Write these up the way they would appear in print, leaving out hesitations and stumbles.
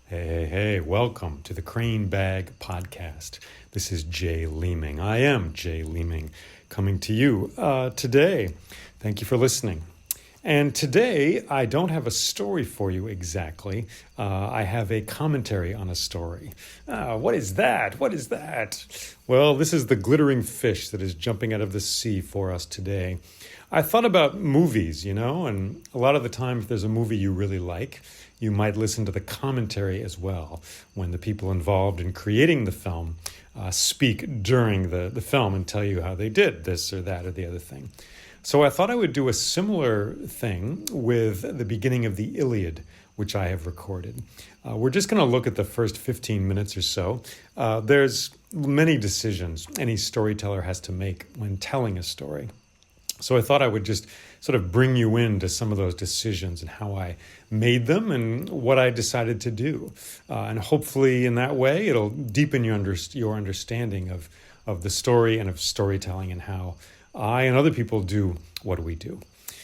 Hey, welcome to the Crane Bag Podcast. This is Jay Leeming. I am Jay Leeming coming to you today. Thank you for listening. And today, I don't have a story for you exactly. I have a commentary on a story. What is that? What is that? Well, this is the glittering fish that is jumping out of the sea for us today. I thought about movies, and a lot of the time, if there's a movie you really like, you might listen to the commentary as well when the people involved in creating the film speak during the film and tell you how they did this or that or the other thing. So I thought I would do a similar thing with the beginning of the Iliad, which I have recorded. We're just going to look at the first 15 minutes or so. There's many decisions any storyteller has to make when telling a story. So I thought I would just sort of bring you into some of those decisions and how I made them and what I decided to do. And hopefully in that way, it'll deepen your understanding of the story and of storytelling and how I and other people do what we do.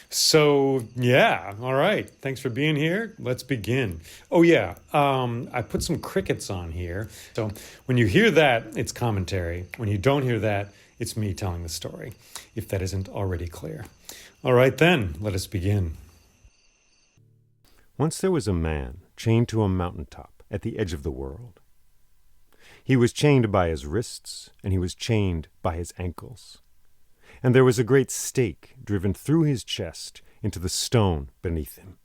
So, yeah, all right. Thanks for being here. Let's begin. Oh, yeah, I put some crickets on here. So when you hear that, it's commentary. When you don't hear that, it's me telling the story, if that isn't already clear. All right, then, let us begin. Once there was a man chained to a mountaintop at the edge of the world. He was chained by his wrists, and he was chained by his ankles. And there was a great stake driven through his chest into the stone beneath him.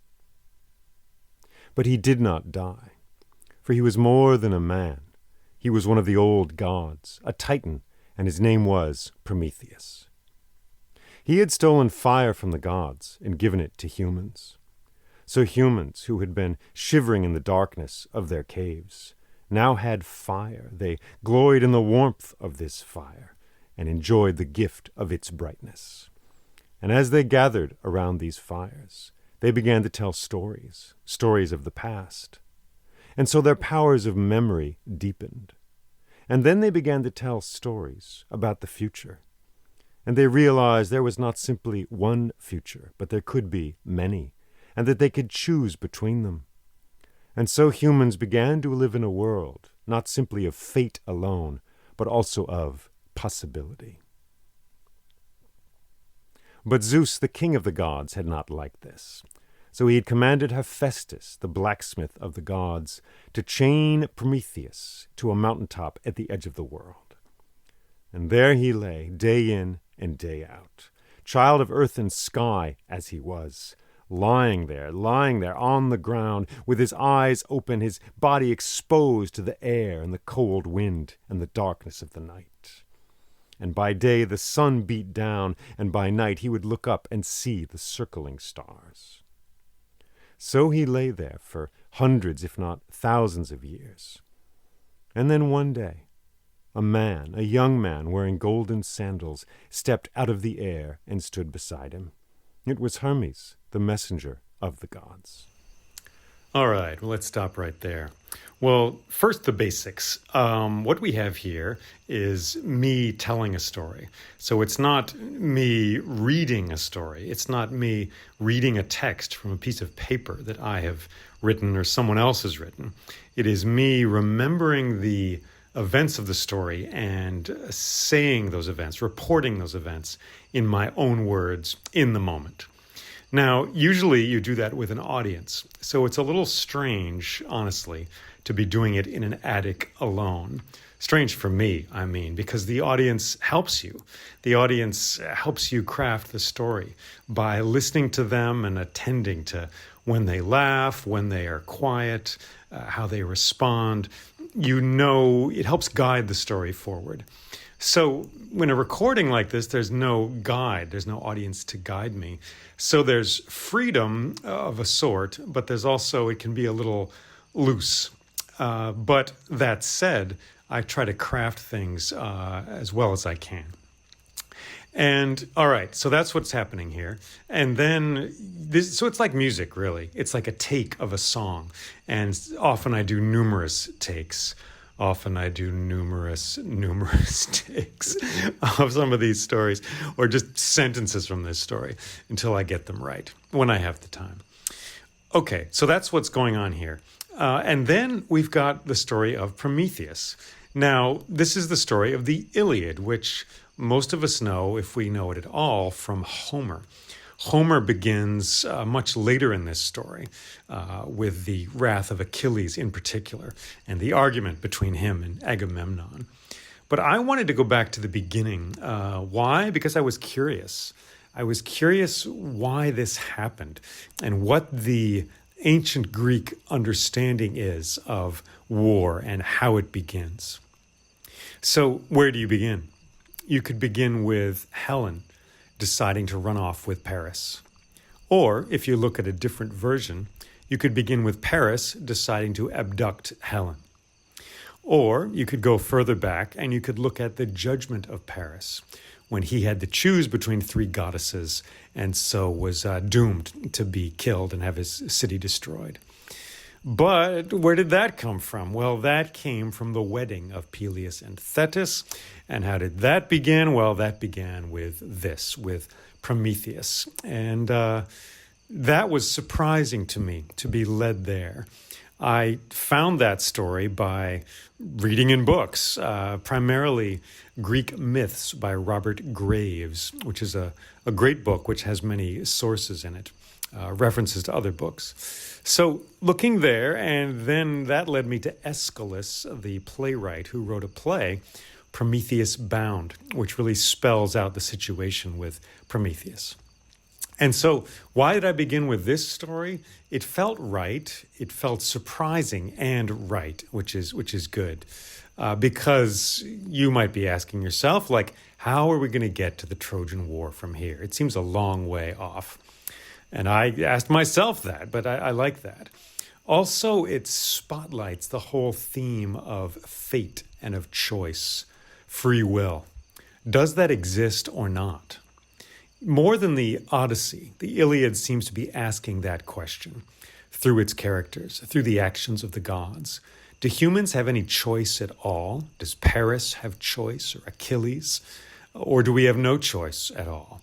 But he did not die, for he was more than a man. He was one of the old gods, a titan, and his name was Prometheus. He had stolen fire from the gods and given it to humans. So humans, who had been shivering in the darkness of their caves, now had fire. They gloried in the warmth of this fire and enjoyed the gift of its brightness. And as they gathered around these fires, they began to tell stories of the past. And so their powers of memory deepened. And then they began to tell stories about the future. And they realized there was not simply one future, but there could be many, and that they could choose between them. And so humans began to live in a world, not simply of fate alone, but also of possibility. But Zeus, the king of the gods, had not liked this. So he had commanded Hephaestus, the blacksmith of the gods, to chain Prometheus to a mountaintop at the edge of the world. And there he lay, day in and day out, child of earth and sky as he was, lying there on the ground, with his eyes open, his body exposed to the air and the cold wind and the darkness of the night. And by day the sun beat down, and by night he would look up and see the circling stars. So he lay there for hundreds, if not thousands of years. And then one day, a young man wearing golden sandals, stepped out of the air and stood beside him. It was Hermes, the messenger of the gods. All right, well, let's stop right there. Well, first, the basics. What we have here is me telling a story. So it's not me reading a story. It's not me reading a text from a piece of paper that I have written or someone else has written. It is me remembering the events of the story and saying those events, reporting those events in my own words in the moment. Now, usually you do that with an audience, so it's a little strange, honestly, to be doing it in an attic alone. Strange for me, I mean, because the audience helps you. The audience helps you craft the story by listening to them and attending to when they laugh, when they are quiet, how they respond. It helps guide the story forward. So when a recording like this, there's no guide, there's no audience to guide me. So there's freedom of a sort, but there's also, it can be a little loose. But that said, I try to craft things as well as I can. And all right, so that's what's happening here. And then, so it's like music, really. It's like a take of a song. And often I do numerous takes. Often I do numerous takes of some of these stories, or just sentences from this story until I get them right, when I have the time. Okay, so that's what's going on here. And then we've got the story of Prometheus. Now, this is the story of the Iliad, which most of us know, if we know it at all, from Homer. Homer begins much later in this story with the wrath of Achilles in particular and the argument between him and Agamemnon. But I wanted to go back to the beginning. Why? Because I was curious. I was curious why this happened and what the ancient Greek understanding is of war and how it begins. So where do you begin? You could begin with Helen deciding to run off with Paris. Or if you look at a different version, you could begin with Paris deciding to abduct Helen. Or you could go further back and you could look at the judgment of Paris, when he had to choose between three goddesses and so was doomed to be killed and have his city destroyed. But where did that come from? Well, that came from the wedding of Peleus and Thetis. And how did that begin? Well, that began with Prometheus. And that was surprising to me, to be led there. I found that story by reading in books, primarily Greek Myths by Robert Graves, which is a great book which has many sources in it, references to other books. So looking there, and then that led me to Aeschylus, the playwright who wrote a play, Prometheus Bound, which really spells out the situation with Prometheus. And so why did I begin with this story? It felt right. It felt surprising and right, which is good. Because you might be asking yourself, like, how are we going to get to the Trojan War from here? It seems a long way off. And I asked myself that, but I like that. Also, it spotlights the whole theme of fate and of choice, free will. Does that exist or not? More than the Odyssey, the Iliad seems to be asking that question through its characters, through the actions of the gods. Do humans have any choice at all? Does Paris have choice, or Achilles? Or do we have no choice at all?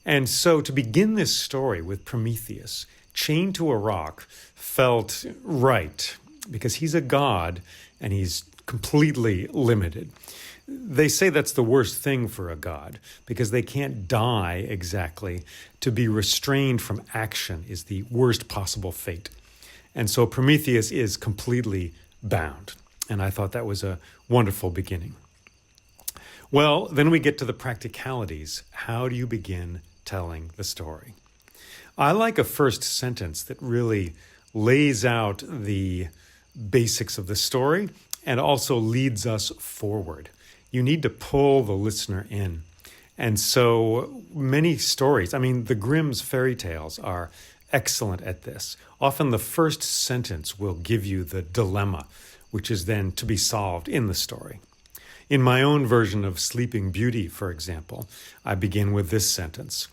And so to begin this story with Prometheus, chained to a rock, felt right, because he's a god and he's completely limited. They say that's the worst thing for a god, because they can't die exactly. To be restrained from action is the worst possible fate. And so Prometheus is completely bound. And I thought that was a wonderful beginning. Well, then we get to the practicalities. How do you begin telling the story? I like a first sentence that really lays out the basics of the story and also leads us forward. You need to pull the listener in. And so many stories, the Grimm's fairy tales are excellent at this. Often the first sentence will give you the dilemma, which is then to be solved in the story. In my own version of Sleeping Beauty, for example, I begin with this sentence.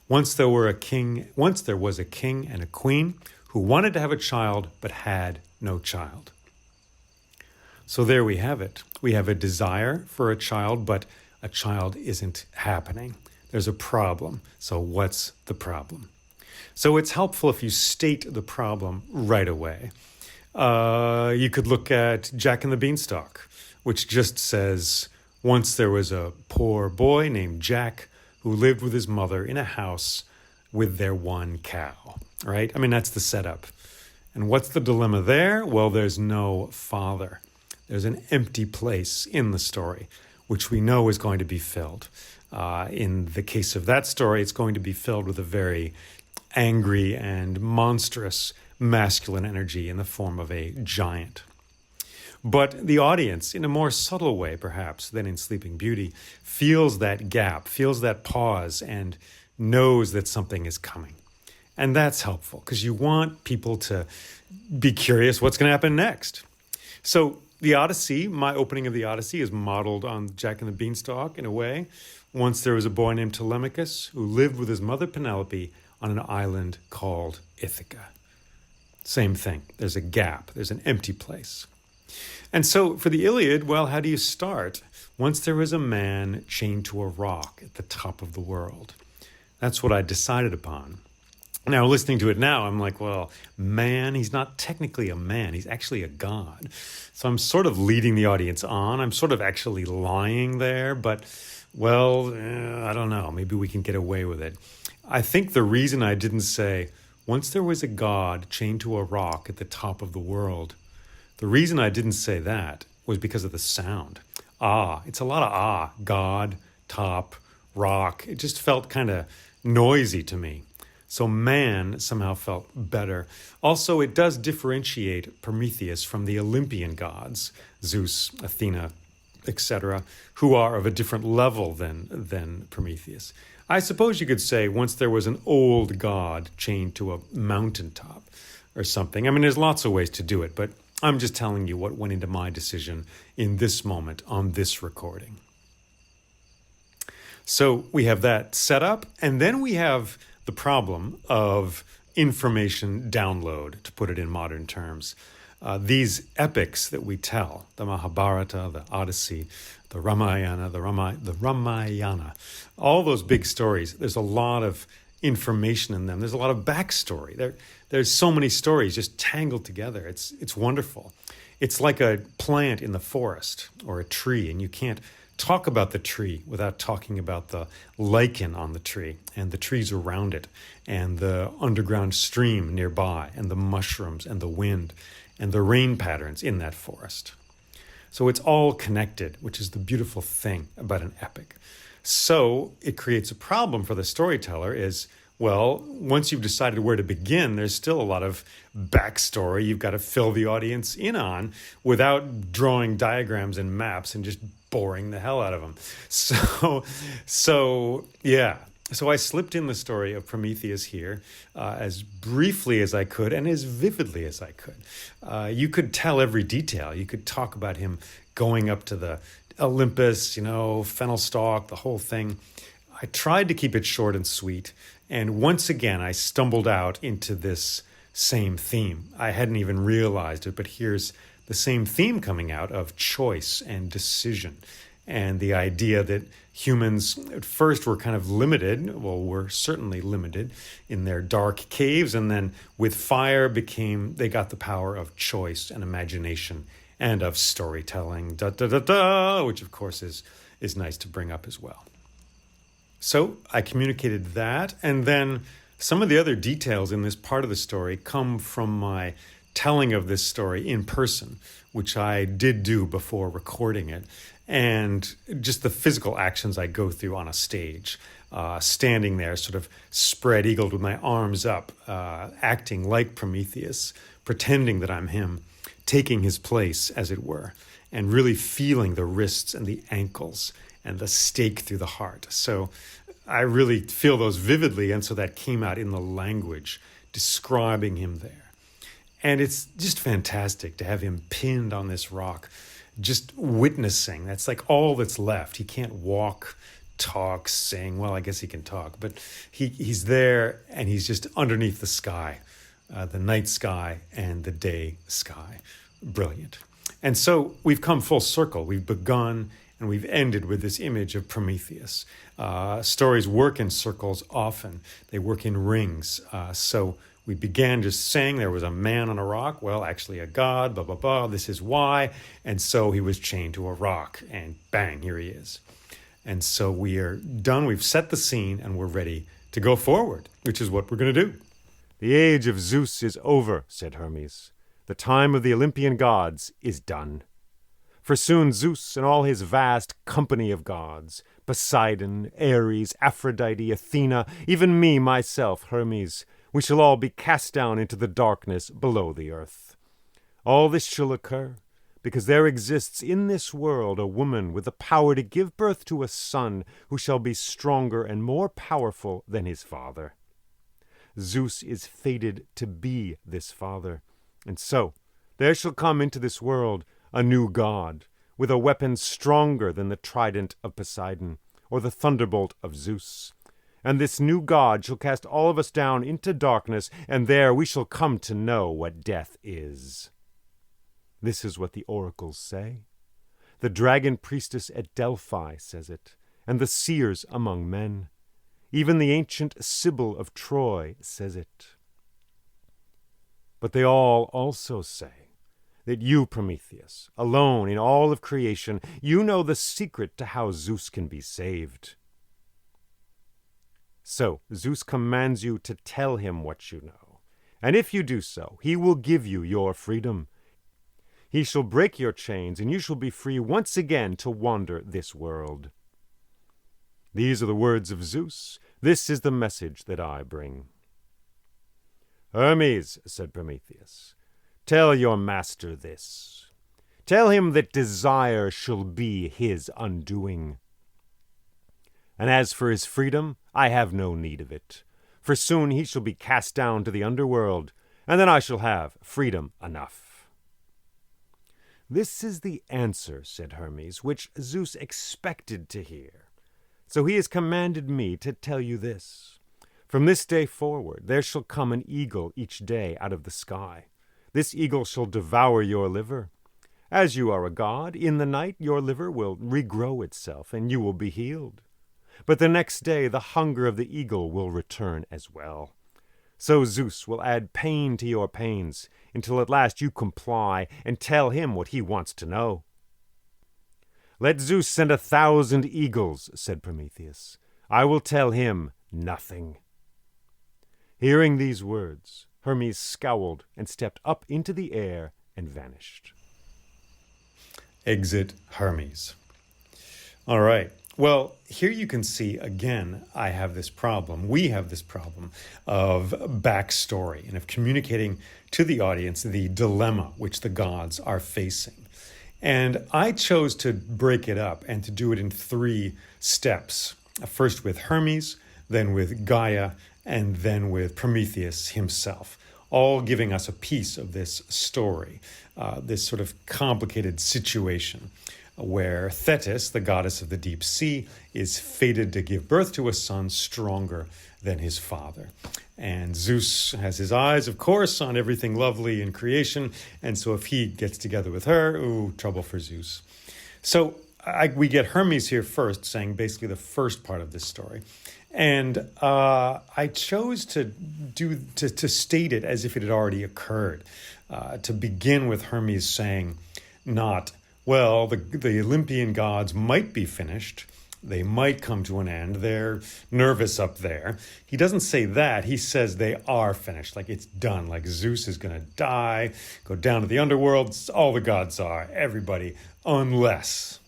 Once there was a king and a queen who wanted to have a child but had no child. So there we have it. We have a desire for a child, but a child isn't happening. There's a problem. So what's the problem? So it's helpful if you state the problem right away. You could look at Jack and the Beanstalk, which just says, once there was a poor boy named Jack who lived with his mother in a house with their one cow, right? That's the setup. And what's the dilemma there? Well, there's no father. There's an empty place in the story, which we know is going to be filled. In the case of that story, it's going to be filled with a very angry and monstrous masculine energy in the form of a giant. But the audience, in a more subtle way perhaps than in Sleeping Beauty, feels that gap, feels that pause, and knows that something is coming. And that's helpful because you want people to be curious what's going to happen next. So the Odyssey, my opening of the Odyssey, is modeled on Jack and the Beanstalk in a way. Once there was a boy named Telemachus who lived with his mother Penelope on an island called Ithaca. Same thing. There's a gap. There's an empty place. And so for the Iliad, well, how do you start? Once there was a man chained to a rock at the top of the world. That's what I decided upon. Now, listening to it now, I'm like, well, man, he's not technically a man. He's actually a god. So I'm sort of leading the audience on. I'm sort of actually lying there, but, well, I don't know. Maybe we can get away with it. I think the reason I didn't say, once there was a god chained to a rock at the top of the world, the reason I didn't say that was because of the sound. Ah, it's a lot of ah, God, top, rock. It just felt kind of noisy to me. So man somehow felt better. Also, it does differentiate Prometheus from the Olympian gods, Zeus, Athena, etc., who are of a different level than Prometheus. I suppose you could say once there was an old god chained to a mountaintop or something. I mean, there's lots of ways to do it, but I'm just telling you what went into my decision in this moment on this recording. So we have that set up, and then we have the problem of information download, to put it in modern terms. These epics that we tell, the Mahabharata, the Odyssey, the Ramayana, the Ramayana, all those big stories, there's a lot of information in them. There's a lot of backstory. There's so many stories just tangled together. It's wonderful. It's like a plant in the forest or a tree, and you can't talk about the tree without talking about the lichen on the tree and the trees around it and the underground stream nearby and the mushrooms and the wind and the rain patterns in that forest. So it's all connected, which is the beautiful thing about an epic. So it creates a problem for the storyteller is, well, once you've decided where to begin, there's still a lot of backstory you've got to fill the audience in on without drawing diagrams and maps and just boring the hell out of them. So I slipped in the story of Prometheus here as briefly as I could and as vividly as I could. You could tell every detail. You could talk about him going up to the Olympus, fennel stalk, the whole thing. I tried to keep it short and sweet. And once again, I stumbled out into this same theme. I hadn't even realized it, but here's the same theme coming out of choice and decision. And the idea that humans at first were kind of limited, were certainly limited in their dark caves. And then with fire they got the power of choice and imagination and of storytelling, which of course is nice to bring up as well. So I communicated that, and then some of the other details in this part of the story come from my telling of this story in person, which I did do before recording it, and just the physical actions I go through on a stage, standing there sort of spread-eagled with my arms up, acting like Prometheus, pretending that I'm him, taking his place, as it were, and really feeling the wrists and the ankles and the stake through the heart. So I really feel those vividly, and so that came out in the language describing him there. And it's just fantastic to have him pinned on this rock, just witnessing. That's like all that's left. He can't walk, talk, sing. Well, I guess he can talk, but he's there, and he's just underneath the sky, the night sky and the day sky. Brilliant. And so we've come full circle. We've begun and we've ended with this image of Prometheus. Stories work in circles often. They work in rings. So we began just saying there was a man on a rock. Well, actually a god, blah, blah, blah. This is why. And so he was chained to a rock. And bang, here he is. And so we are done. We've set the scene and we're ready to go forward, which is what we're going to do. The age of Zeus is over, said Hermes. The time of the Olympian gods is done. For soon Zeus and all his vast company of gods, Poseidon, Ares, Aphrodite, Athena, even me, myself, Hermes, we shall all be cast down into the darkness below the earth. All this shall occur because there exists in this world a woman with the power to give birth to a son who shall be stronger and more powerful than his father. Zeus is fated to be this father, and so there shall come into this world a new god, with a weapon stronger than the trident of Poseidon, or the thunderbolt of Zeus. And this new god shall cast all of us down into darkness, and there we shall come to know what death is. This is what the oracles say. The dragon priestess at Delphi says it, and the seers among men. Even the ancient Sibyl of Troy says it. But they all also say that you, Prometheus, alone in all of creation, you know the secret to how Zeus can be saved. So Zeus commands you to tell him what you know, and if you do so, he will give you your freedom. He shall break your chains, and you shall be free once again to wander this world. These are the words of Zeus. This is the message that I bring. Hermes, said Prometheus, tell your master this. Tell him that desire shall be his undoing. And as for his freedom, I have no need of it, for soon he shall be cast down to the underworld, and then I shall have freedom enough. This is the answer, said Hermes, which Zeus expected to hear. So he has commanded me to tell you this. From this day forward there shall come an eagle each day out of the sky. This eagle shall devour your liver. As you are a god, in the night your liver will regrow itself, and you will be healed. But the next day the hunger of the eagle will return as well. So Zeus will add pain to your pains, until at last you comply and tell him what he wants to know. Let Zeus send 1,000 eagles, said Prometheus. I will tell him nothing. Hearing these words, Hermes scowled and stepped up into the air and vanished. Exit Hermes. All right. Well, here you can see, again, I have this problem. We have this problem of backstory and of communicating to the audience the dilemma which the gods are facing. And I chose to break it up and to do it in 3 steps. First with Hermes, then with Gaia, and then with Prometheus himself, all giving us a piece of this story, this sort of complicated situation where Thetis, the goddess of the deep sea, is fated to give birth to a son stronger than his father. And Zeus has his eyes, of course, on everything lovely in creation, and so if he gets together with her, ooh, trouble for Zeus. So we get Hermes here first, saying basically the first part of this story. And I chose to state it as if it had already occurred, to begin with Hermes saying not, well, the Olympian gods might be finished. They might come to an end. They're nervous up there. He doesn't say that. He says they are finished, like it's done, like Zeus is going to die, go down to the underworld. All the gods are, everybody, unless.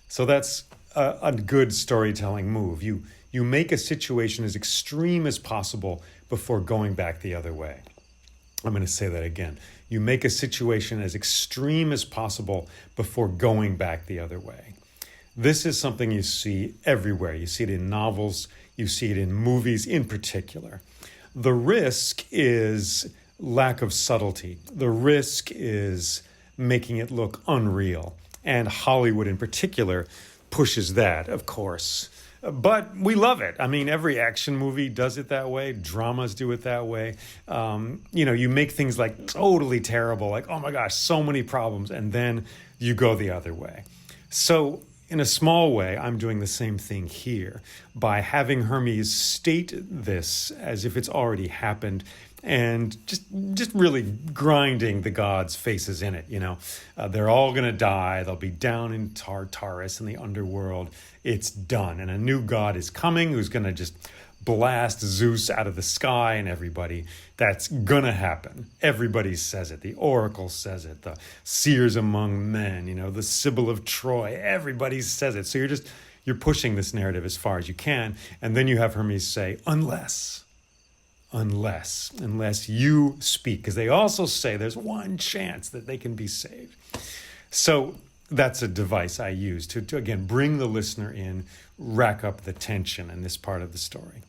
So that's a good storytelling move. You make a situation as extreme as possible before going back the other way. I'm going to say that again. You make a situation as extreme as possible before going back the other way. This is something you see everywhere. You see it in novels. You see it in movies in particular. The risk is lack of subtlety. The risk is making it look unreal. And Hollywood in particular pushes that, of course. But we love it. I mean, every action movie does it that way. Dramas do it that way. You make things like totally terrible, like, oh my gosh, so many problems, and then you go the other way. So in a small way, I'm doing the same thing here by having Hermes state this as if it's already happened and just really grinding the gods' faces in it, They're all going to die. They'll be down in Tartarus in the underworld. It's done. And a new god is coming who's going to just blast Zeus out of the sky and everybody. That's going to happen. Everybody says it. The oracle says it. The seers among men, the Sibyl of Troy. Everybody says it. So you're pushing this narrative as far as you can. And then you have Hermes say, unless you speak, because they also say there's one chance that they can be saved. So that's a device I use to again, bring the listener in, rack up the tension in this part of the story.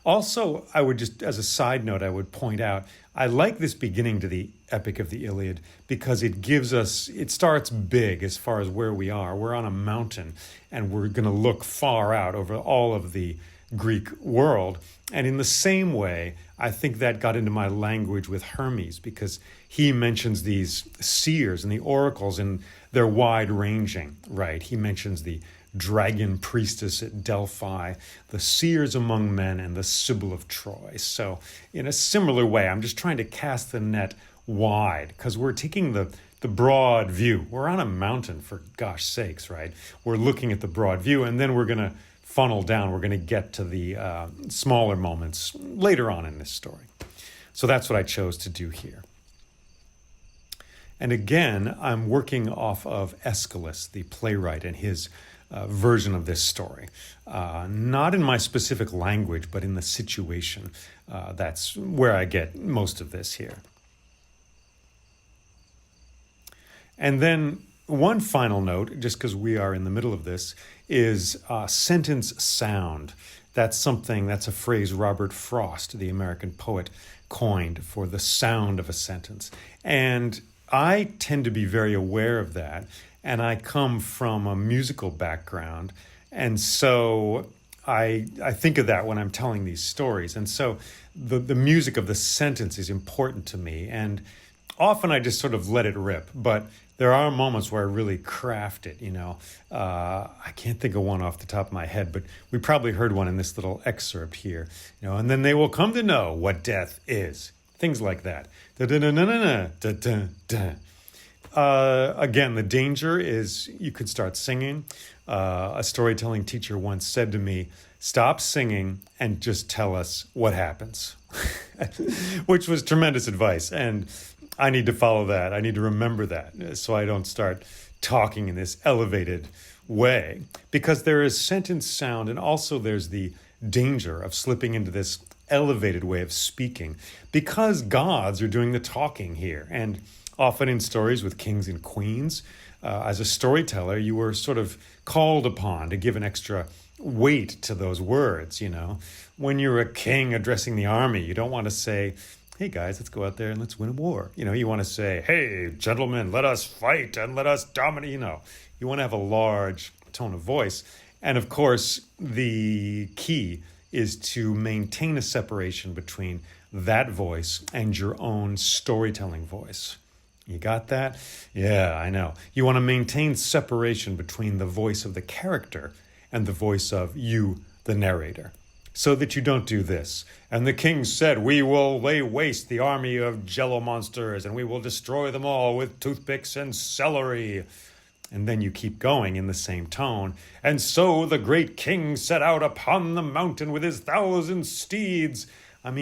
Also, I would just, as a side note, I would point out, I like this beginning to the Epic of the Iliad because it starts big as far as where we are. We're on a mountain and we're going to look far out over all of the Greek world. And in the same way, I think that got into my language with Hermes because he mentions these seers and the oracles and they're wide-ranging, right? He mentions the dragon priestess at Delphi, the seers among men, and the Sibyl of Troy. So in a similar way, I'm just trying to cast the net wide because we're taking the broad view. We're on a mountain, for gosh sakes, right? We're looking at the broad view, and then we're going to funnel down. We're going to get to the smaller moments later on in this story. So that's what I chose to do here. And again, I'm working off of Aeschylus, the playwright, and his version of this story. Not in my specific language, but in the situation. That's where I get most of this here. And then one final note, just because we are in the middle of this, is sentence sound. That's a phrase Robert Frost, the American poet, coined for the sound of a sentence. And I tend to be very aware of that, and I come from a musical background, and so I think of that when I'm telling these stories. And so the music of the sentence is important to me, and often I just sort of let it rip, but there are moments where I really craft it, I can't think of one off the top of my head, but we probably heard one in this little excerpt here, and then they will come to know what death is. Things like that. Again, the danger is you could start singing. A storytelling teacher once said to me, "Stop singing and just tell us what happens," which was tremendous advice. And I need to follow that. I need to remember that so I don't start talking in this elevated way, because there is sentence sound, and also there's the danger of slipping into this elevated way of speaking, because gods are doing the talking here. And often in stories with kings and queens, as a storyteller, you were sort of called upon to give an extra weight to those words. When you're a king addressing the army, you don't want to say, "Hey guys, let's go out there and let's win a war." You want to say, "Hey gentlemen, let us fight and let us dominate." You want to have a large tone of voice. And of course, the key is to maintain a separation between that voice and your own storytelling voice. You got that? Yeah, I know. You want to maintain separation between the voice of the character and the voice of you, the narrator, so that you don't do this. "And the king said, we will lay waste the army of jello monsters, and we will destroy them all with toothpicks and celery." And then you keep going in the same tone. "And so the great king set out upon the mountain with his 1,000 steeds."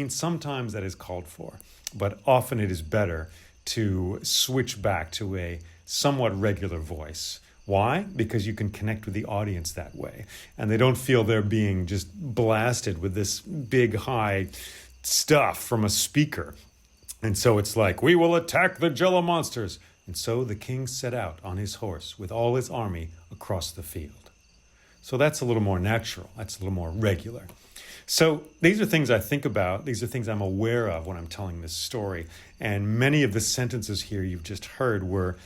Sometimes that is called for, but often it is better to switch back to a somewhat regular voice. Why? Because you can connect with the audience that way, and they don't feel they're being just blasted with this big, high stuff from a speaker. And so it's like, "We will attack the jello monsters." And so the king set out on his horse with all his army across the field. So that's a little more natural. That's a little more regular. So these are things I think about. These are things I'm aware of when I'm telling this story. And many of the sentences here you've just heard were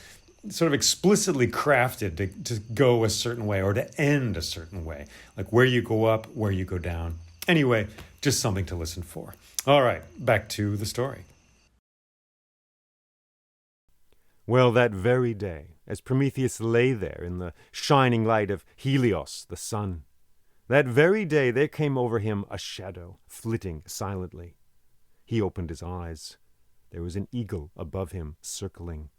sort of explicitly crafted to go a certain way or to end a certain way. Like where you go up, where you go down. Anyway, just something to listen for. All right, back to the story. Well, that very day, as Prometheus lay there in the shining light of Helios, the sun, that very day there came over him a shadow, flitting silently. He opened his eyes. There was an eagle above him, circling.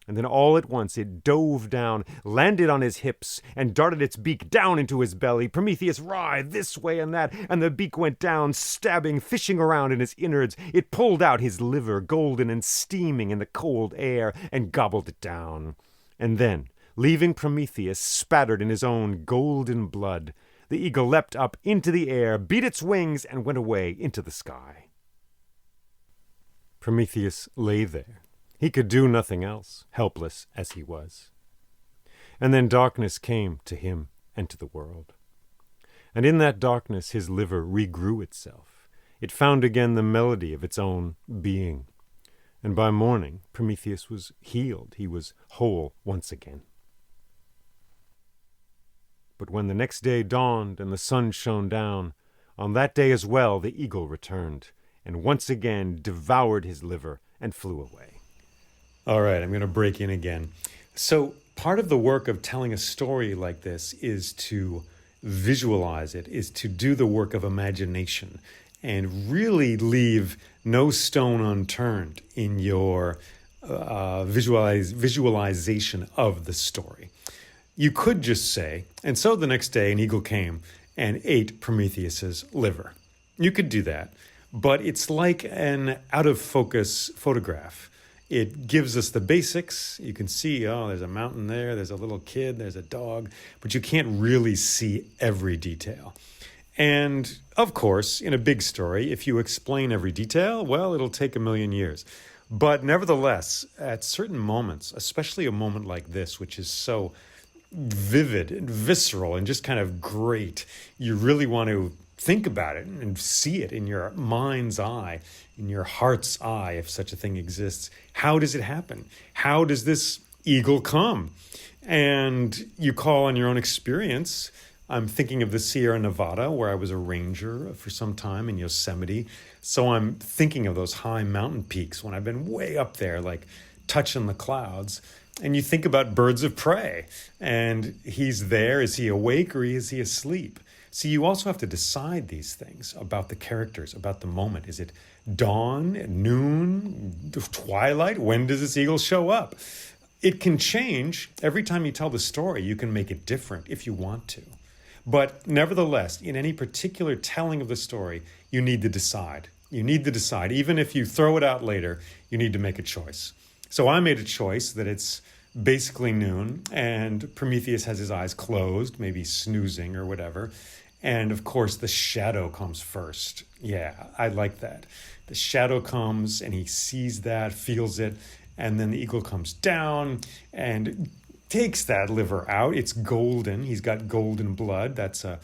And then all at once it dove down, landed on his hips, and darted its beak down into his belly. Prometheus writhed this way and that, and the beak went down, stabbing, fishing around in his innards. It pulled out his liver, golden and steaming in the cold air, and gobbled it down. And then, leaving Prometheus spattered in his own golden blood, the eagle leapt up into the air, beat its wings, and went away into the sky. Prometheus lay there. He could do nothing else, helpless as he was. And then darkness came to him and to the world. And in that darkness his liver regrew itself. It found again the melody of its own being. And by morning Prometheus was healed. He was whole once again. But when the next day dawned and the sun shone down, on that day as well the eagle returned, and once again devoured his liver and flew away. All right, I'm going to break in again. So, part of the work of telling a story like this is to visualize it, is to do the work of imagination and really leave no stone unturned in your visualization of the story. You could just say, and so the next day an eagle came and ate Prometheus's liver. You could do that, but it's like an out of focus photograph. It gives us the basics. You can see, oh, there's a mountain there, there's a little kid, there's a dog, but you can't really see every detail. And of course, in a big story, if you explain every detail, well, it'll take 1,000,000 years. But nevertheless, at certain moments, especially a moment like this, which is so vivid and visceral and just kind of great, you really want to think about it and see it in your mind's eye, in your heart's eye, if such a thing exists. How does it happen? How does this eagle come? And you call on your own experience. I'm thinking of the Sierra Nevada, where I was a ranger for some time in Yosemite. So I'm thinking of those high mountain peaks when I've been way up there, like touching the clouds. And you think about birds of prey. And he's there. Is he awake or is he asleep? See, you also have to decide these things about the characters, about the moment. Is it dawn, noon, twilight? When does this eagle show up? It can change. Every time you tell the story, you can make it different if you want to. But nevertheless, in any particular telling of the story, you need to decide. You need to decide. Even if you throw it out later, you need to make a choice. So I made a choice that it's basically noon and Prometheus has his eyes closed, maybe snoozing or whatever. And of course, the shadow comes first. Yeah, I like that. The shadow comes and he sees that, feels it, and then the eagle comes down and takes that liver out. It's golden. He's got golden blood. That's a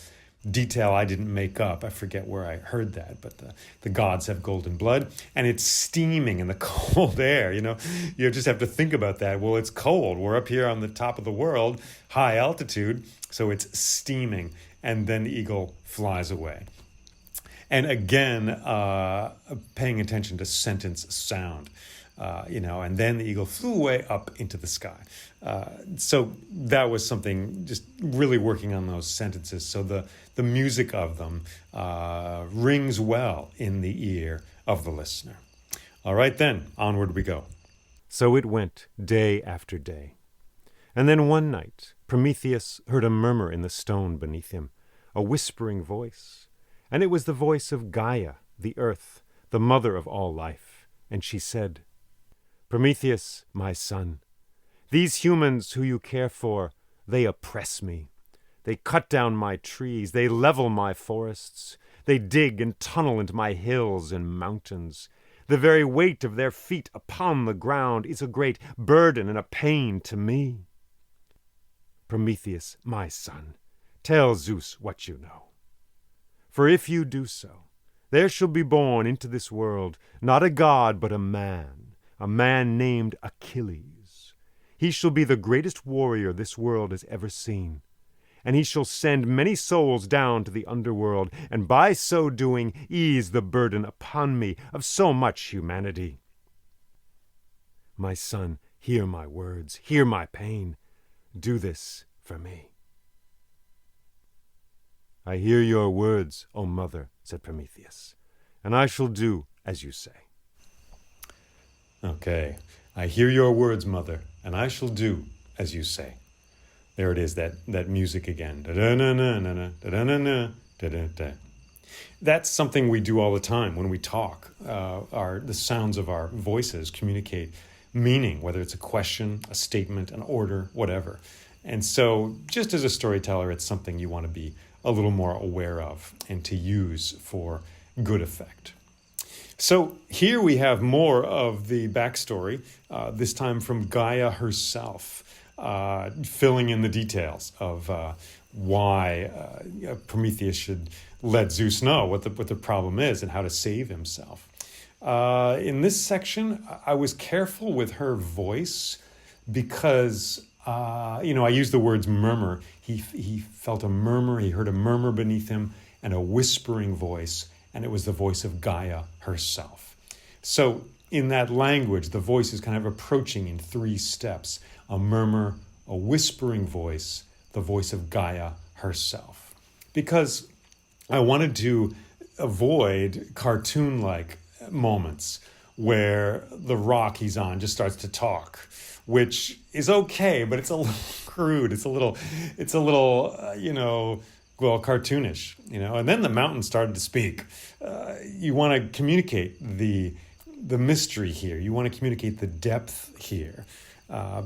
detail I didn't make up. I forget where I heard that, but the gods have golden blood. And it's steaming in the cold air. You just have to think about that. Well, it's cold. We're up here on the top of the world, high altitude, so it's steaming. And then the eagle flies away. And again, paying attention to sentence sound, and then the eagle flew away up into the sky. So that was something, just really working on those sentences. So the music of them rings well in the ear of the listener. All right, then, onward we go. So it went day after day. And then one night, Prometheus heard a murmur in the stone beneath him, a whispering voice. And it was the voice of Gaia, the earth, the mother of all life. And she said, Prometheus, my son, these humans who you care for, they oppress me. They cut down my trees, they level my forests, they dig and tunnel into my hills and mountains. The very weight of their feet upon the ground is a great burden and a pain to me. Prometheus, my son, tell Zeus what you know. For if you do so, there shall be born into this world not a god but a man named Achilles. He shall be the greatest warrior this world has ever seen, and he shall send many souls down to the underworld, and by so doing ease the burden upon me of so much humanity. My son, hear my words, hear my pain. Do this for me. I hear your words, O mother, said Prometheus, and I shall do as you say. Okay, I hear your words, mother, and I shall do as you say. There it is, that music again. Da-da-na-na-na-na, da-da-na-na, da-da-da. That's something we do all the time when we talk. The sounds of our voices communicate meaning, whether it's a question, a statement, an order, whatever. And so just as a storyteller, it's something you want to be a little more aware of and to use for good effect. So here we have more of the backstory, this time from Gaia herself, filling in the details of why Prometheus should let Zeus know what the problem is and how to save himself. In this section, I was careful with her voice because, I use the words murmur. He felt a murmur, he heard a murmur beneath him and a whispering voice, and it was the voice of Gaia herself. So in that language, the voice is kind of approaching in 3 steps. a murmur, a whispering voice, the voice of Gaia herself. Because I wanted to avoid cartoon-like moments where the rock he's on just starts to talk, which is okay, but it's a little crude. It's a little, well, cartoonish, And then the mountain started to speak. You want to communicate the mystery here. You want to communicate the depth here.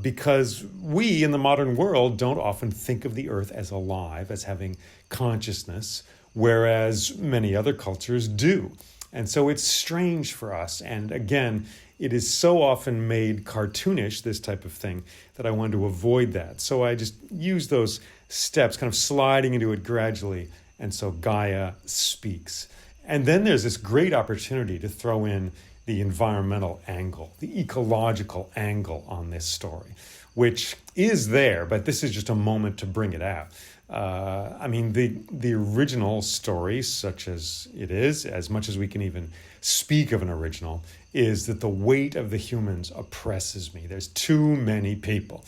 Because we in the modern world don't often think of the earth as alive, as having consciousness, whereas many other cultures do. And so it's strange for us. And again, it is so often made cartoonish, this type of thing, that I wanted to avoid that. So I just used those steps, kind of sliding into it gradually. And so Gaia speaks. And then there's this great opportunity to throw in the environmental angle, the ecological angle on this story, which is there, but this is just a moment to bring it out. The original story, such as it is, as much as we can even speak of an original, is that the weight of the humans oppresses me. There's too many people.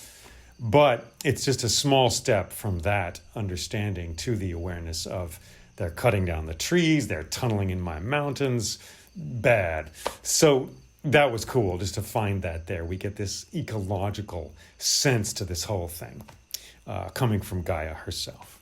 But it's just a small step from that understanding to the awareness of they're cutting down the trees, they're tunneling in my mountains, bad. So that was cool just to find that there. We get this ecological sense to this whole thing coming from Gaia herself.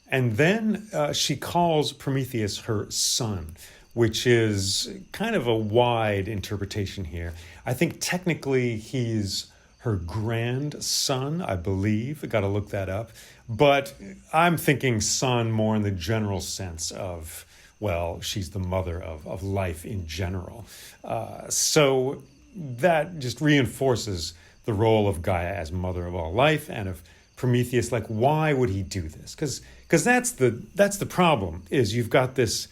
And then she calls Prometheus her son, which is kind of a wide interpretation here. I think technically he's her grandson, I believe. I got to look that up. But I'm thinking son more in the general sense of, well, she's the mother of life in general. So that just reinforces the role of Gaia as mother of all life and of Prometheus. Like, why would he do this? Because that's the problem, is you've got this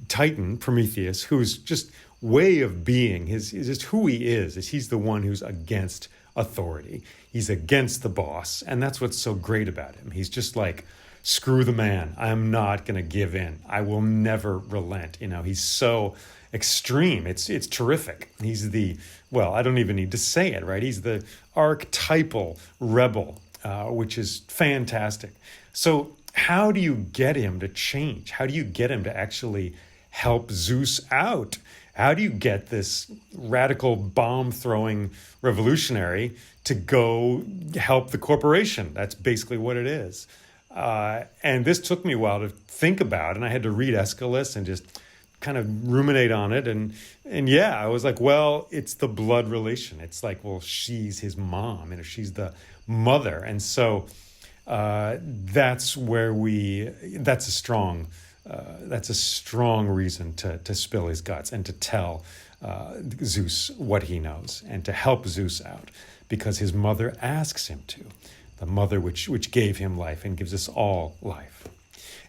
Titan, Prometheus, who's just way of being, is just who he is he's the one who's against authority. He's against the boss, and that's what's so great about him. He's just like, screw the man. I'm not going to give in. I will never relent. He's so extreme. It's terrific. He's I don't even need to say it, right? He's the archetypal rebel, which is fantastic. So how do you get him to change? How do you get him to actually help Zeus out? How do you get this radical bomb-throwing revolutionary to go help the corporation? That's basically what it is. And this took me a while to think about, and I had to read Aeschylus and just kind of ruminate on it. And yeah, I was like, well, it's the blood relation. It's like, well, she's his mom, she's the mother. And so that's a strong reason to spill his guts and to tell Zeus what he knows and to help Zeus out, because his mother asks him to, the mother which gave him life and gives us all life.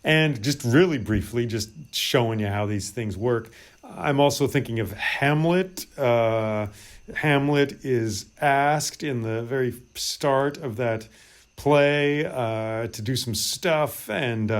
And just really briefly, just showing you how these things work, I'm also thinking of Hamlet. Hamlet is asked in the very start of that play to do some stuff, and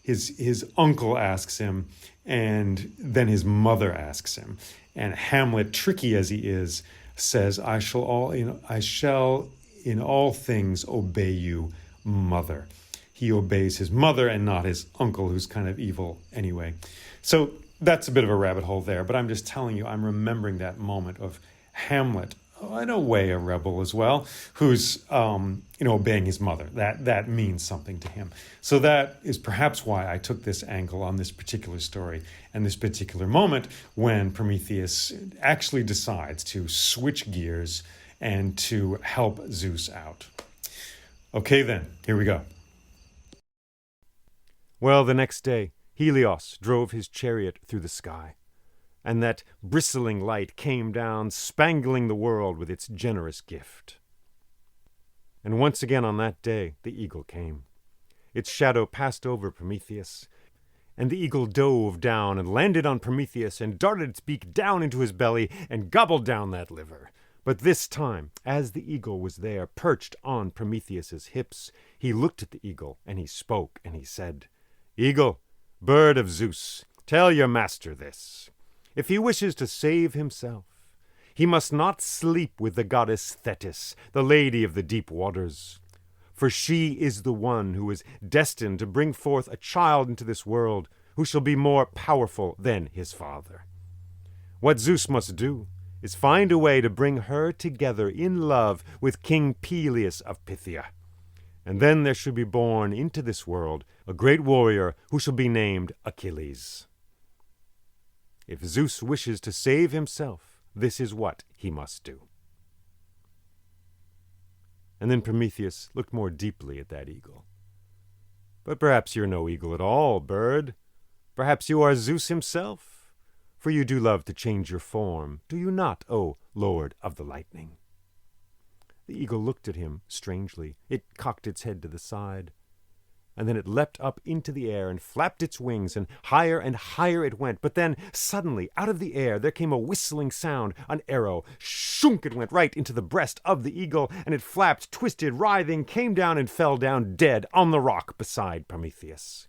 his uncle asks him, and then his mother asks him. And Hamlet, tricky as he is, says, I shall in all things obey you, mother. He obeys his mother and not his uncle, who's kind of evil anyway. So that's a bit of a rabbit hole there, but I'm just telling you, I'm remembering that moment of Hamlet, in a way a rebel as well, who's obeying his mother. That means something to him. So that is perhaps why I took this angle on this particular story and this particular moment when Prometheus actually decides to switch gears and to help Zeus out. Okay then, here we go. Well, the next day, Helios drove his chariot through the sky, and that bristling light came down, spangling the world with its generous gift. And once again on that day, the eagle came. Its shadow passed over Prometheus, and the eagle dove down and landed on Prometheus and darted its beak down into his belly and gobbled down that liver. But this time, as the eagle was there, perched on Prometheus's hips, he looked at the eagle, and he spoke, and he said, Eagle, bird of Zeus, tell your master this. If he wishes to save himself, he must not sleep with the goddess Thetis, the lady of the deep waters. For she is the one who is destined to bring forth a child into this world who shall be more powerful than his father. What Zeus must do is find a way to bring her together in love with King Peleus of Phthia. And then there shall be born into this world a great warrior who shall be named Achilles. If Zeus wishes to save himself, this is what he must do. And then Prometheus looked more deeply at that eagle. But perhaps you're no eagle at all, bird. Perhaps you are Zeus himself, for you do love to change your form, do you not, O Lord of the lightning? The eagle looked at him strangely. It cocked its head to the side, and then it leapt up into the air and flapped its wings, and higher it went. But then, suddenly, out of the air, there came a whistling sound. An arrow, shunk, it went right into the breast of the eagle, and it flapped, twisted, writhing, came down and fell down dead on the rock beside Prometheus.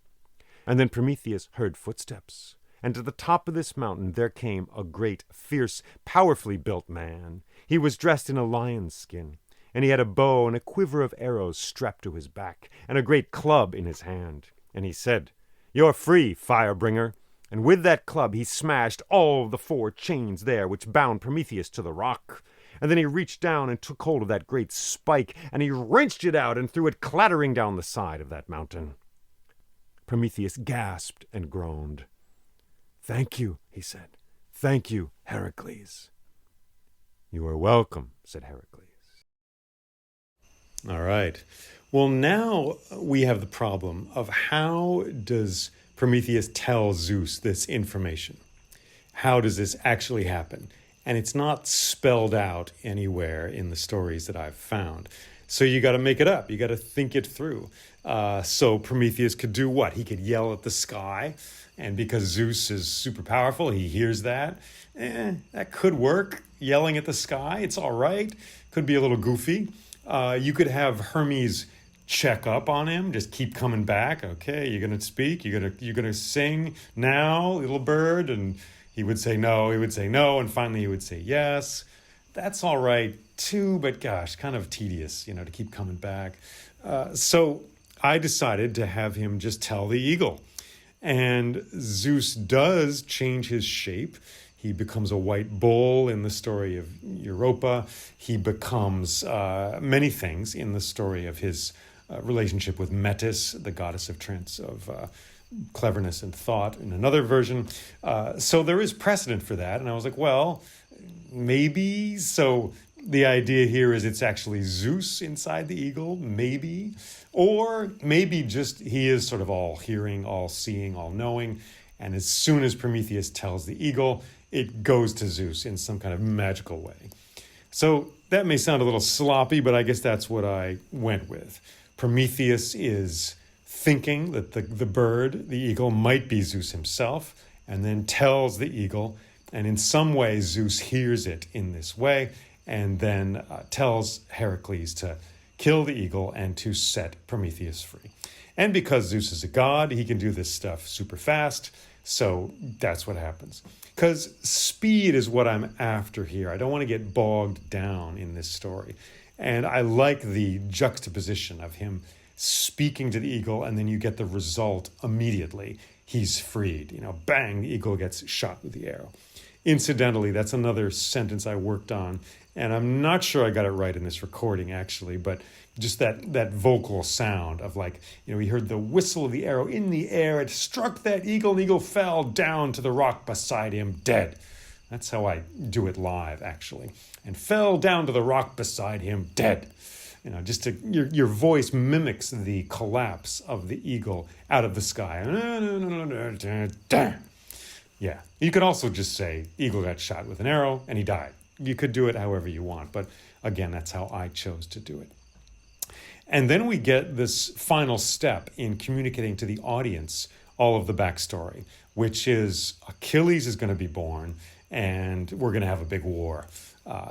And then Prometheus heard footsteps, and to the top of this mountain there came a great, fierce, powerfully built man. He was dressed in a lion's skin, and he had a bow and a quiver of arrows strapped to his back, and a great club in his hand. And he said, "You're free, Firebringer." And with that club he smashed all the 4 chains there which bound Prometheus to the rock. And then he reached down and took hold of that great spike, and he wrenched it out and threw it clattering down the side of that mountain. Prometheus gasped and groaned. "Thank you," he said. "Thank you, Heracles." "You are welcome," said Heracles. All right. Well, now we have the problem of how does Prometheus tell Zeus this information? How does this actually happen? And it's not spelled out anywhere in the stories that I've found. So you got to make it up. You got to think it through. So Prometheus could do what? He could yell at the sky. And because Zeus is super powerful, he hears that. That could work. Yelling at the sky, it's all right. Could be a little goofy. You could have Hermes check up on him, just keep coming back. Okay, you're gonna speak, you're gonna sing now, little bird, and he would say no, and finally he would say yes. That's all right too, but gosh, kind of tedious, to keep coming back. So I decided to have him just tell the eagle, and Zeus does change his shape. He becomes a white bull in the story of Europa. He becomes many things in the story of his relationship with Metis, the goddess of cleverness and thought, in another version. So there is precedent for that. And I was like, well, maybe. So the idea here is it's actually Zeus inside the eagle, maybe. Or maybe just he is sort of all hearing, all seeing, all knowing. And as soon as Prometheus tells the eagle, it goes to Zeus in some kind of magical way. So that may sound a little sloppy, but I guess that's what I went with. Prometheus is thinking that the bird, the eagle, might be Zeus himself, and then tells the eagle, and in some way Zeus hears it in this way, and then tells Heracles to kill the eagle and to set Prometheus free. And because Zeus is a god, he can do this stuff super fast, so that's what happens. Because speed is what I'm after here. I don't want to get bogged down in this story. And I like the juxtaposition of him speaking to the eagle, and then you get the result immediately. He's freed. Bang, the eagle gets shot with the arrow. Incidentally, that's another sentence I worked on, and I'm not sure I got it right in this recording, actually, but just that vocal sound of we heard the whistle of the arrow in the air. It struck that eagle, and the eagle fell down to the rock beside him, dead. That's how I do it live, actually. And fell down to the rock beside him, dead. Your voice mimics the collapse of the eagle out of the sky. Yeah, you could also just say, eagle got shot with an arrow, and he died. You could do it however you want, but again, that's how I chose to do it. And then we get this final step in communicating to the audience all of the backstory, which is Achilles is going to be born, and we're going to have a big war.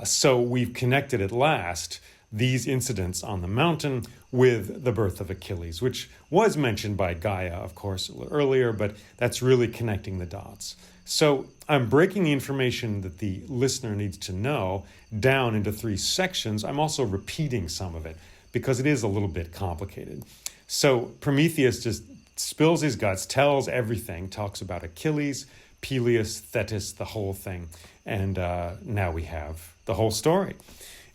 So we've connected at last these incidents on the mountain with the birth of Achilles, which was mentioned by Gaia, of course, earlier, but that's really connecting the dots. So I'm breaking the information that the listener needs to know down into 3 sections. I'm also repeating some of it because it is a little bit complicated. So Prometheus just spills his guts, tells everything, talks about Achilles, Peleus, Thetis, the whole thing. And now we have the whole story.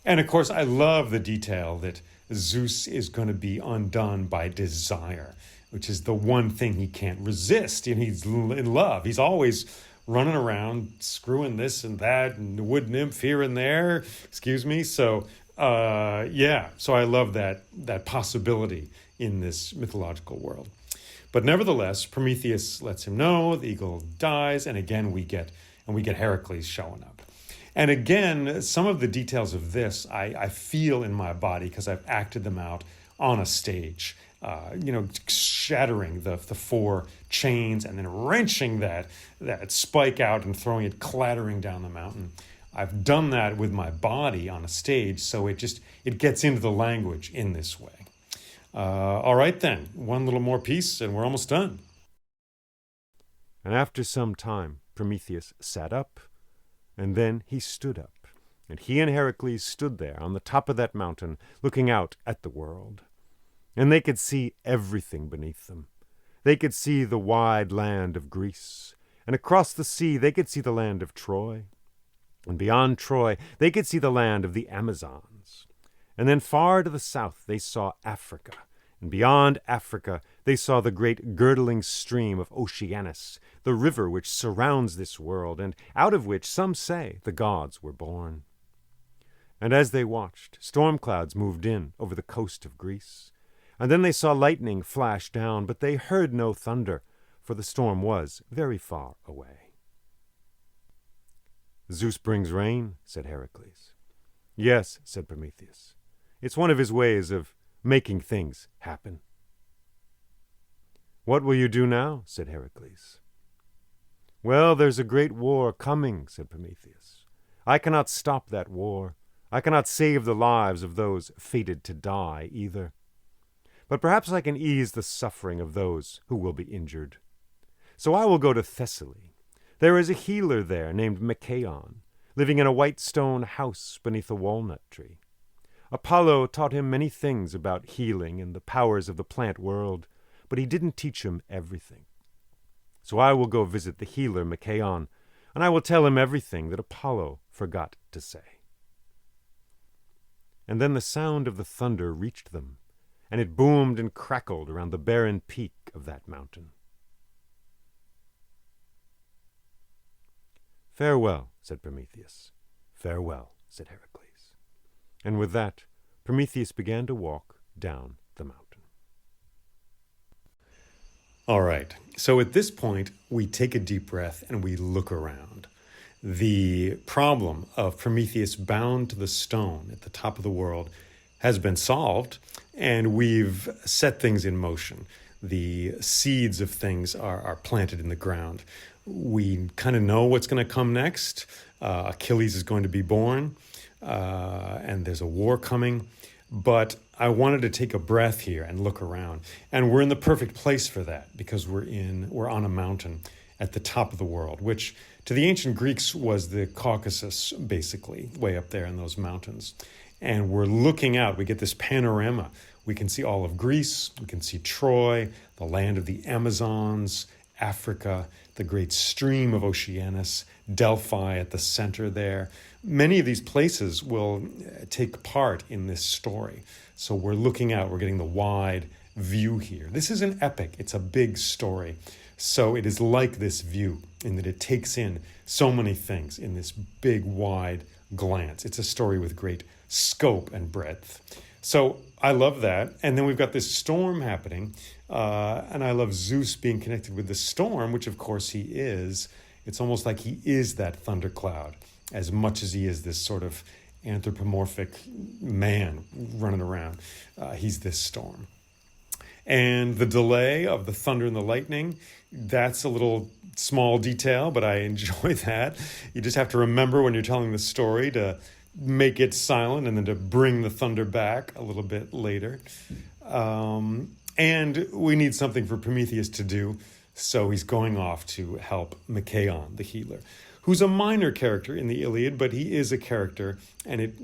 And of course, I love the detail that Zeus is going to be undone by desire, which is the one thing he can't resist. And he's in love. He's always running around screwing this and that and the wood nymph here and there. Excuse me. So, so I love that possibility in this mythological world. But nevertheless, Prometheus lets him know, the eagle dies, and again we get Heracles showing up. And again, some of the details of this I feel in my body because I've acted them out on a stage. Shattering the 4 chains and then wrenching that spike out and throwing it clattering down the mountain. I've done that with my body on a stage, so it gets into the language in this way. All right then, one little more piece and we're almost done. And after some time, Prometheus sat up, and then he stood up, and he and Heracles stood there on the top of that mountain, looking out at the world. And they could see everything beneath them. They could see the wide land of Greece, and across the sea they could see the land of Troy. And beyond Troy they could see the land of the Amazons. And then far to the south they saw Africa, and beyond Africa they saw the great girdling stream of Oceanus, the river which surrounds this world, and out of which some say the gods were born. And as they watched, storm clouds moved in over the coast of Greece. And then they saw lightning flash down, but they heard no thunder, for the storm was very far away. Zeus brings rain, said Heracles. Yes, said Prometheus. It's one of his ways of making things happen. What will you do now? Said Heracles. Well, there's a great war coming, said Prometheus. I cannot stop that war. I cannot save the lives of those fated to die either. But perhaps I can ease the suffering of those who will be injured. So I will go to Thessaly. There is a healer there named Machaon, living in a white stone house beneath a walnut tree. Apollo taught him many things about healing and the powers of the plant world, but he didn't teach him everything. So I will go visit the healer Machaon, and I will tell him everything that Apollo forgot to say. And then the sound of the thunder reached them, and it boomed and crackled around the barren peak of that mountain. Farewell, said Prometheus. Farewell, said Heracles. And with that, Prometheus began to walk down the mountain. All right, so at this point, we take a deep breath and we look around. The problem of Prometheus bound to the stone at the top of the world has been solved, and we've set things in motion. The seeds of things are planted in the ground. We kind of know what's going to come next. Achilles is going to be born, and there's a war coming. But I wanted to take a breath here and look around. And we're in the perfect place for that because we're on a mountain at the top of the world, which to the ancient Greeks was the Caucasus, basically, way up there in those mountains. And we're looking out. We get this panorama. We can see all of Greece. We can see Troy, the land of the Amazons, Africa, the great stream of Oceanus, Delphi at the center there. Many of these places will take part in this story. So we're looking out. We're getting the wide view here. This is an epic. It's a big story. So it is like this view in that it takes in so many things in this big, wide glance. It's a story with great scope and breadth. So I love that. And then we've got this storm happening. And I love Zeus being connected with the storm, which of course he is. It's almost like he is that thundercloud as much as he is this sort of anthropomorphic man running around. He's this storm. And the delay of the thunder and the lightning, that's a little small detail, but I enjoy that. You just have to remember when you're telling the story to make it silent and then to bring the thunder back a little bit later. And we need something for Prometheus to do. So he's going off to help Machaon, the healer, who's a minor character in the Iliad, but he is a character, and it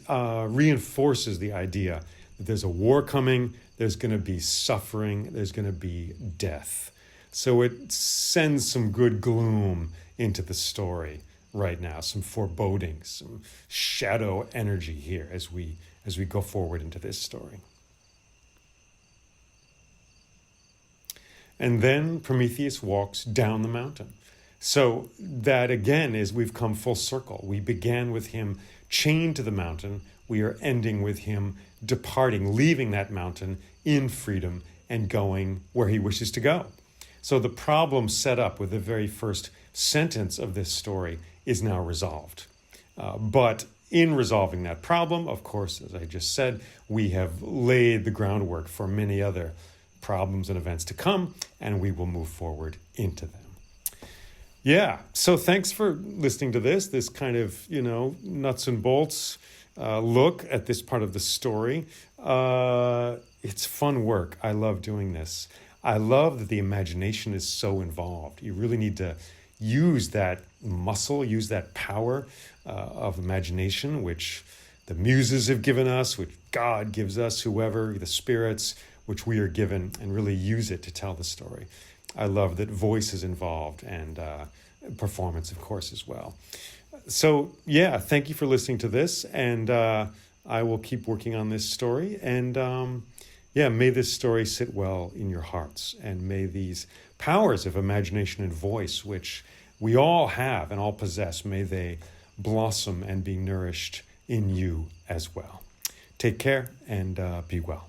reinforces the idea that there's a war coming, there's going to be suffering, there's going to be death. So it sends some good gloom into the story right now, some foreboding, some shadow energy here as we go forward into this story. And then Prometheus walks down the mountain. So that again is we've come full circle. We began with him chained to the mountain. We are ending with him departing, leaving that mountain in freedom and going where he wishes to go. So the problem set up with the very first sentence of this story is now resolved. But in resolving that problem, of course, as I just said, we have laid the groundwork for many other problems and events to come, and we will move forward into them. Yeah, so thanks for listening to this kind of, nuts and bolts look at this part of the story. It's fun work. I love doing this. I love that the imagination is so involved. You really need to use that muscle, use that power of imagination, which the muses have given us, which God gives us, whoever, the spirits, which we are given, and really use it to tell the story. I love that voice is involved and performance, of course, as well. So, yeah, thank you for listening to this, and I will keep working on this story. And, may this story sit well in your hearts, and may these powers of imagination and voice, which we all have and all possess, may they blossom and be nourished in you as well. Take care and be well.